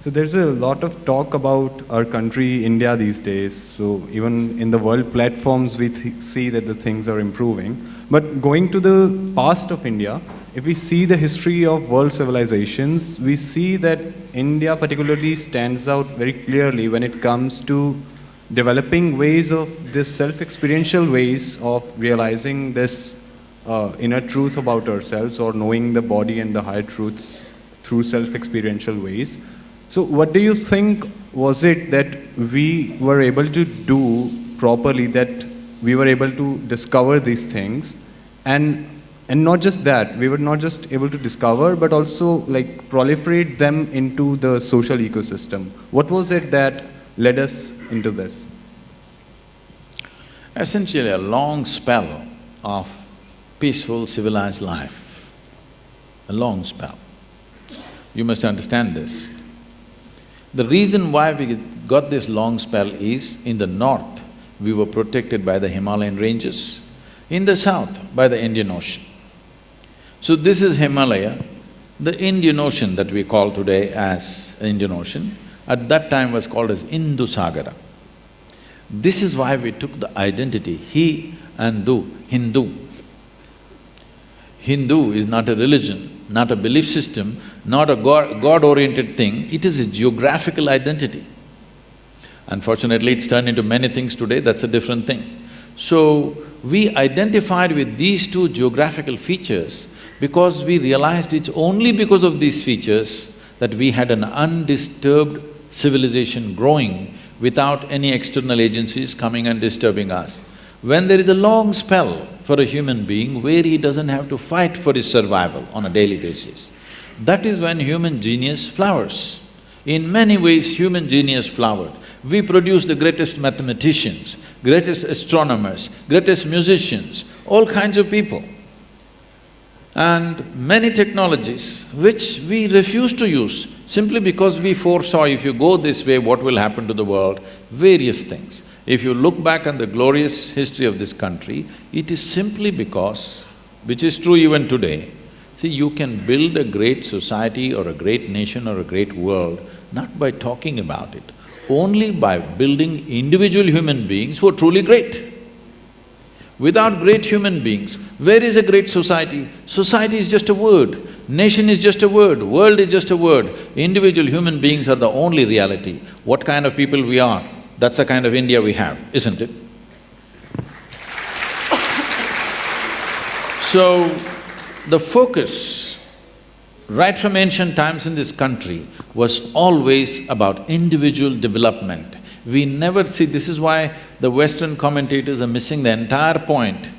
So there's a lot of talk about our country, India, these days. So even in the world platforms, we see that the things are improving. But going to the past of India, if we see the history of world civilizations, we see that India particularly stands out very clearly when it comes to developing ways of this self-experiential ways of realizing this inner truth about ourselves or knowing the body and the higher truths through self-experiential ways. So what do you think was it that we were able to do properly, that we were able to discover these things? And not just that, we were not just able to discover, but also like proliferate them into the social ecosystem. What was it that led us into this? Essentially a long spell of peaceful, civilized life, a long spell. You must understand this. The reason why we got this long spell is, in the north, we were protected by the Himalayan ranges, in the south, by the Indian Ocean. So this is Himalaya. The Indian Ocean that we call today as Indian Ocean, at that time was called as Hindu Sagara. This is why we took the identity, he and du, Hindu. Hindu is not a religion, not a belief system, not a God-oriented thing, it is a geographical identity. Unfortunately, it's turned into many things today, that's a different thing. So, we identified with these two geographical features because we realized it's only because of these features that we had an undisturbed civilization growing without any external agencies coming and disturbing us. When there is a long spell for a human being where he doesn't have to fight for his survival on a daily basis, that is when human genius flowers. In many ways, human genius flowered. We produced the greatest mathematicians, greatest astronomers, greatest musicians, all kinds of people. And many technologies which we refused to use simply because we foresaw if you go this way, what will happen to the world, various things. If you look back on the glorious history of this country, it is simply because, which is true even today, see, you can build a great society or a great nation or a great world not by talking about it, only by building individual human beings who are truly great. Without great human beings, where is a great society? Society is just a word, nation is just a word, world is just a word. Individual human beings are the only reality. What kind of people we are, that's the kind of India we have, isn't it? So, the focus, right from ancient times in this country, was always about individual development. We never see… this is why the Western commentators are missing the entire point.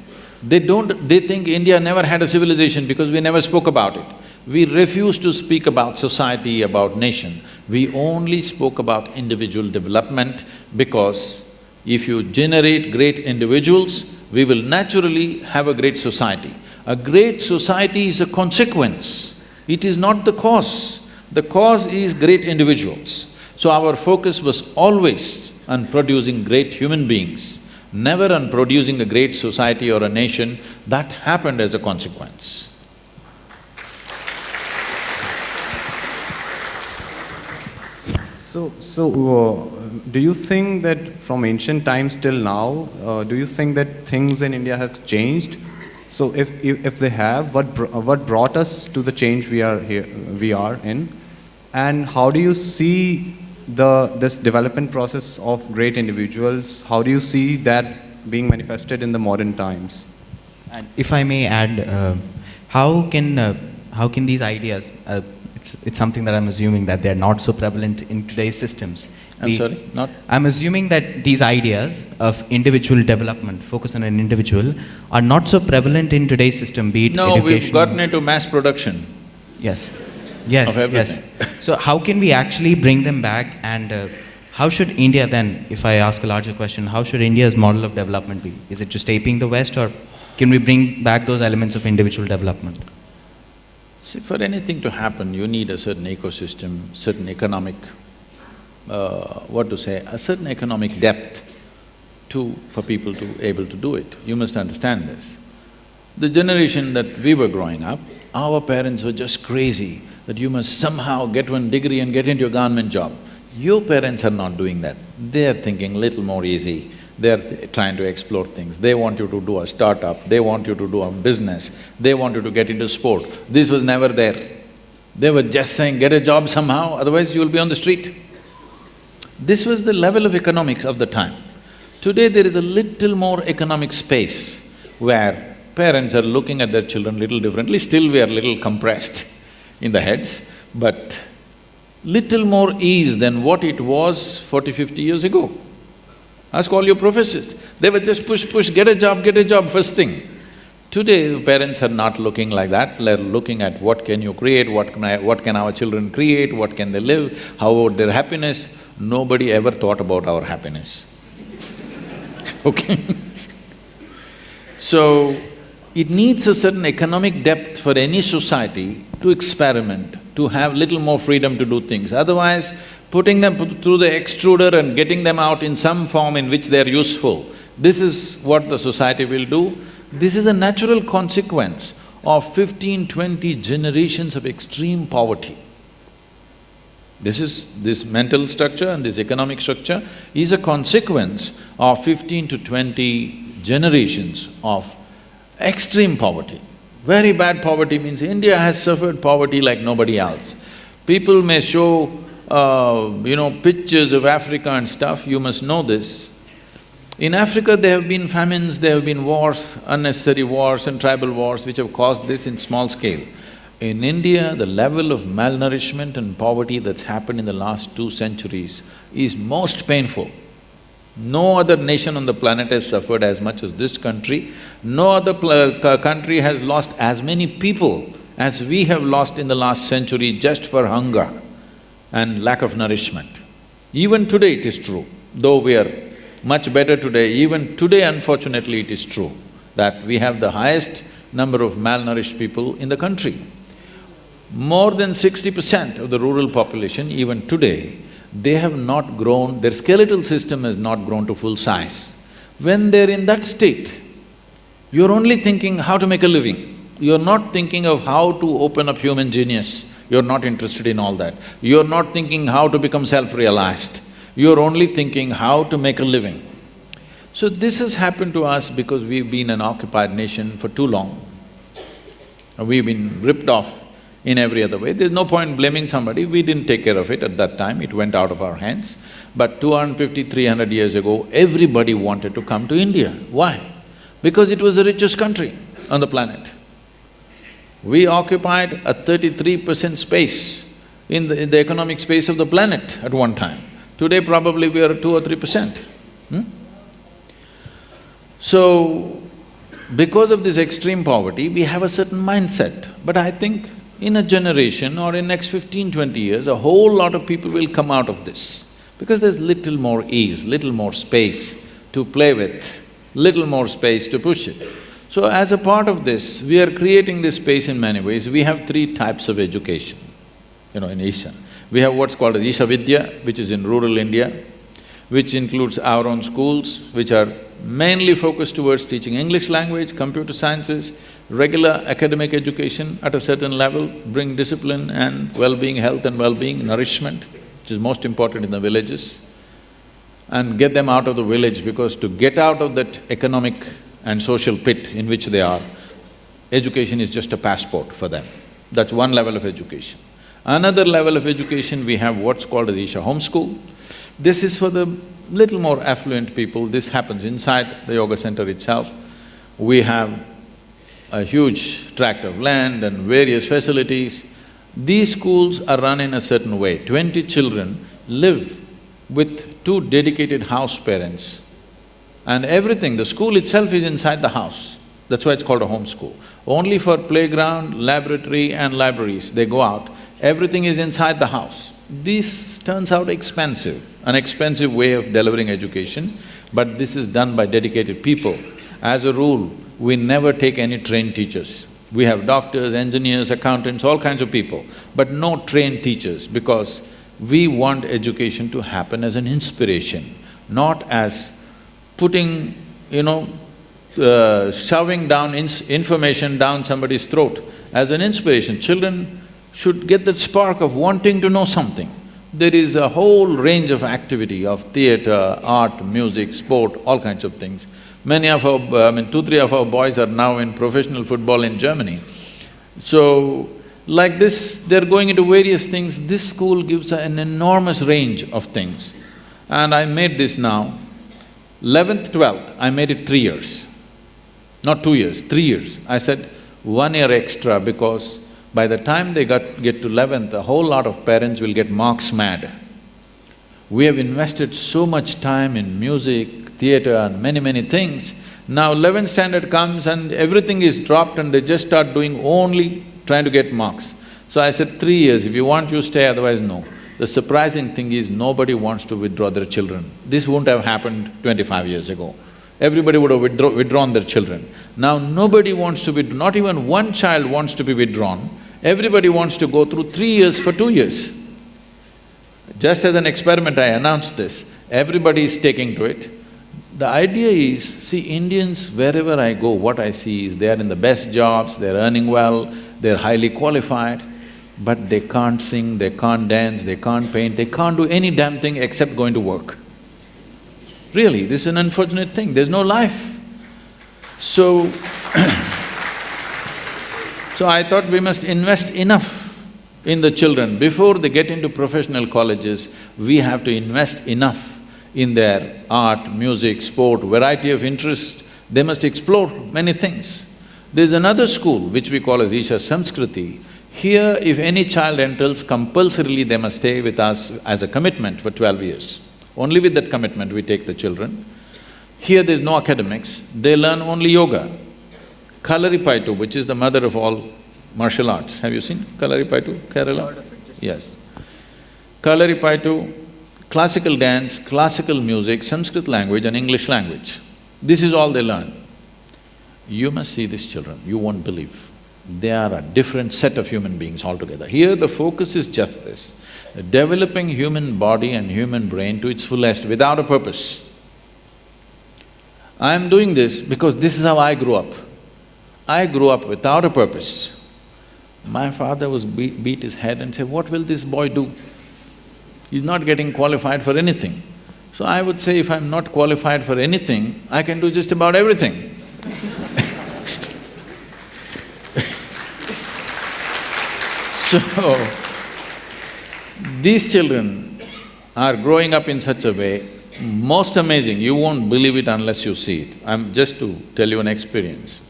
They think India never had a civilization because we never spoke about it. We refused to speak about society, about nation. We only spoke about individual development because if you generate great individuals, we will naturally have a great society. A great society is a consequence, it is not the cause. The cause is great individuals. So our focus was always on producing great human beings, never on producing a great society or a nation. That happened as a consequence. Do you think that from ancient times till now, do you think that things in India have changed? So if they have, what brought us to the change we are in? And how do you see this development process of great individuals, how do you see that being manifested in the modern times? And if I may add, how can these ideas, it's something that I'm assuming that they're not so prevalent in today's systems. I'm sorry, not? I'm assuming that these ideas of individual development, focus on an individual, are not so prevalent in today's system, be it No, education. we've gotten into mass production. Yes. Yes, of everything. yes. So how can we actually bring them back, and how should India then, if I ask a larger question, how should India's model of development be? Is it just aping the West, or can we bring back those elements of individual development? See, for anything to happen, you need a certain ecosystem, certain economic, a certain economic depth for people to able to do it. You must understand this. The generation that we were growing up, our parents were just crazy. that you must somehow get one degree and get into a government job. Your parents are not doing that. They are thinking little more easy. They are trying to explore things. They want you to do a startup, they want you to do a business, they want you to get into sport. This was never there. They were just saying, get a job somehow, otherwise you'll be on the street. This was the level of economics of the time. Today there is a little more economic space where parents are looking at their children little differently. Still we are little compressed in the heads, but little more ease than what it was 40, 50 years ago. Ask all your professors, they were just push, get a job first thing. Today, parents are not looking like that, they're looking at what can you create, what can our children create, what can they live, how about their happiness. Nobody ever thought about our happiness. Okay? So, it needs a certain economic depth for any society to experiment, to have little more freedom to do things. Otherwise, putting them through the extruder and getting them out in some form in which they're useful, this is what the society will do. This is a natural consequence of 15, 20 generations of extreme poverty. This mental structure and this economic structure is a consequence of 15 to 20 generations of extreme poverty. Very bad poverty means India has suffered poverty like nobody else. People may show, pictures of Africa and stuff, you must know this. In Africa, there have been famines, there have been wars, unnecessary wars and tribal wars which have caused this in small scale. In India, the level of malnourishment and poverty that's happened in the last 2 centuries is most painful. No other nation on the planet has suffered as much as this country. No other country has lost as many people as we have lost in the last century just for hunger and lack of nourishment. Even today it is true, though we are much better today, even today unfortunately it is true that we have the highest number of malnourished people in the country. More than 60% of the rural population, even today, they have not grown, their skeletal system has not grown to full size. When they're in that state, you're only thinking how to make a living. You're not thinking of how to open up human genius. You're not interested in all that. You're not thinking how to become self-realized. You're only thinking how to make a living. So this has happened to us because we've been an occupied nation for too long. We've been ripped off in every other way. There's no point blaming somebody, we didn't take care of it at that time, it went out of our hands. But 250, 300 years ago, everybody wanted to come to India. Why? Because it was the richest country on the planet. We occupied a 33% space in the economic space of the planet at one time. Today probably we are at 2 or 3%. So, because of this extreme poverty, we have a certain mindset. But I think in a generation or in next 15, 20 years, a whole lot of people will come out of this. Because there's little more ease, little more space to play with, little more space to push it. So as a part of this, we are creating this space in many ways. We have 3 types of education, in Isha. We have what's called as IshaVidya, which is in rural India, which includes our own schools, which are mainly focused towards teaching English language, computer sciences, regular academic education at a certain level, bring discipline and well-being, health and well-being, nourishment, which is most important in the villages, and get them out of the village, because to get out of that economic and social pit in which they are, education is just a passport for them. That's one level of education. Another level of education, we have what's called as Isha Homeschool. This is for the little more affluent people, this happens inside the yoga center itself. We have a huge tract of land and various facilities. These schools are run in a certain way. 20 children live with 2 dedicated house parents, and everything, the school itself is inside the house. That's why it's called a home school. Only for playground, laboratory and libraries, they go out. Everything is inside the house. This turns out expensive, an expensive way of delivering education, but this is done by dedicated people. As a rule, we never take any trained teachers. We have doctors, engineers, accountants, all kinds of people, but no trained teachers, because we want education to happen as an inspiration, not as putting, shoving down information down somebody's throat. As an inspiration, children should get that spark of wanting to know something. There is a whole range of activity of theatre, art, music, sport, all kinds of things. Many of our… 2, 3 of our boys are now in professional football in Germany. So, like this, they're going into various things. This school gives an enormous range of things. And I made this now, 11th, 12th, I made it 3 years. Not 2 years, 3 years. I said 1 year extra because by the time they get to 11th, a whole lot of parents will get marks mad. We have invested so much time in music, theatre and many things. Now 11th standard comes and everything is dropped and they just start doing only trying to get marks. So I said 3 years, if you want you stay, otherwise no. The surprising thing is nobody wants to withdraw their children. This wouldn't have happened 25 years ago. Everybody would have withdrawn their children. Now nobody wants to withdraw, not even one child wants to be withdrawn. Everybody wants to go through 3 years for 2 years. Just as an experiment, I announced this. Everybody is taking to it. The idea is, see, Indians, wherever I go, what I see is they are in the best jobs, they're earning well, they're highly qualified, but they can't sing, they can't dance, they can't paint, they can't do any damn thing except going to work. Really, this is an unfortunate thing, there's no life. So, so I thought we must invest enough in the children. Before they get into professional colleges, we have to invest enough in their art, music, sport, variety of interest. They must explore many things. There's another school which we call as IshaSamskriti. Here, if any child enters, compulsorily they must stay with us as a commitment for 12 years. Only with that commitment we take the children. Here there's no academics, they learn only yoga. Kalaripayattu, which is the mother of all martial arts. Have you seen Kalaripayattu, Kerala? Yes. Kalaripayattu, classical dance, classical music, Sanskrit language and English language. This is all they learn. You must see these children, you won't believe. They are a different set of human beings altogether. Here the focus is just this, developing human body and human brain to its fullest without a purpose. I am doing this because this is how I grew up. I grew up without a purpose. My father was beat his head and said, what will this boy do? He's not getting qualified for anything. So I would say if I'm not qualified for anything, I can do just about everything. So, these children are growing up in such a way, most amazing, you won't believe it unless you see it. I'm just to tell you an experience.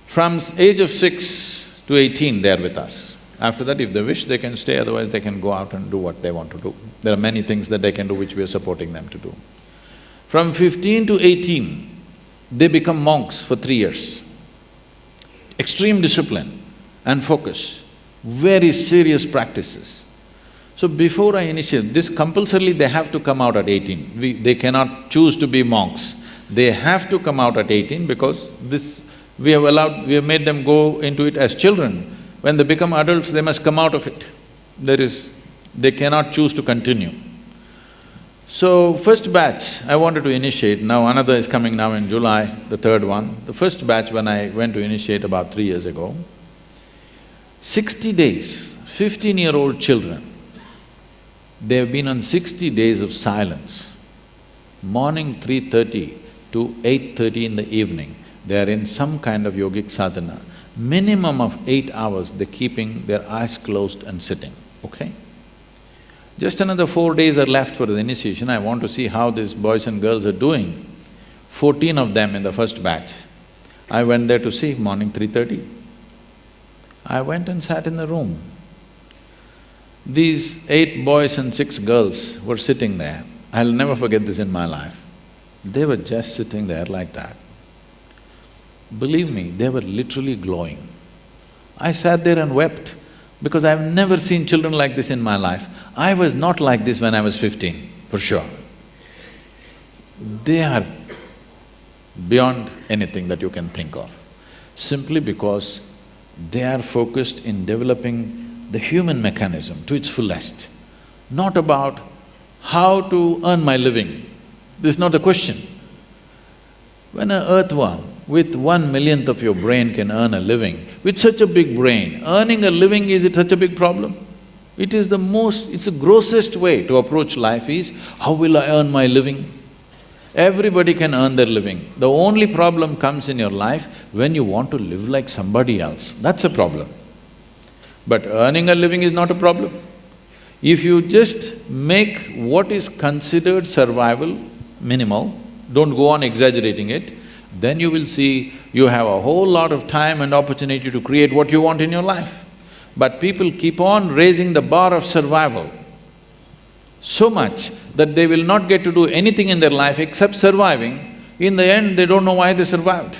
From age of 6 to 18, they are with us. After that, if they wish, they can stay, otherwise they can go out and do what they want to do. There are many things that they can do which we are supporting them to do. From 15 to 18, they become monks for 3 years. Extreme discipline and focus, very serious practices. So before I initiate, this compulsorily they have to come out at 18. They cannot choose to be monks. They have to come out at 18 because this… we have made them go into it as children. When they become adults, they must come out of it. They cannot choose to continue. So, first batch I wanted to initiate, now another is coming now in July, the third one. The first batch when I went to initiate about 3 years ago, 60 days, 15-year-old children, they have been on 60 days of silence. Morning 3:30 to 8:30 in the evening, they are in some kind of yogic sadhana. Minimum of 8 hours, they're keeping their eyes closed and sitting, okay? Just another 4 days are left for the initiation. I want to see how these boys and girls are doing. 14 of them in the first batch. I went there to see, morning 3:30. I went and sat in the room. These 8 boys and 6 girls were sitting there. I'll never forget this in my life. They were just sitting there like that. Believe me, they were literally glowing. I sat there and wept because I've never seen children like this in my life. I was not like this when I was 15, for sure. They are beyond anything that you can think of, simply because they are focused in developing the human mechanism to its fullest, not about how to earn my living. This is not the question. When an earthworm with 1/1,000,000th of your brain can earn a living. With such a big brain, earning a living, is it such a big problem? It is it's the grossest way to approach life is, how will I earn my living? Everybody can earn their living. The only problem comes in your life when you want to live like somebody else, that's a problem. But earning a living is not a problem. If you just make what is considered survival minimal, don't go on exaggerating it, then you will see you have a whole lot of time and opportunity to create what you want in your life. But people keep on raising the bar of survival so much that they will not get to do anything in their life except surviving. In the end, they don't know why they survived.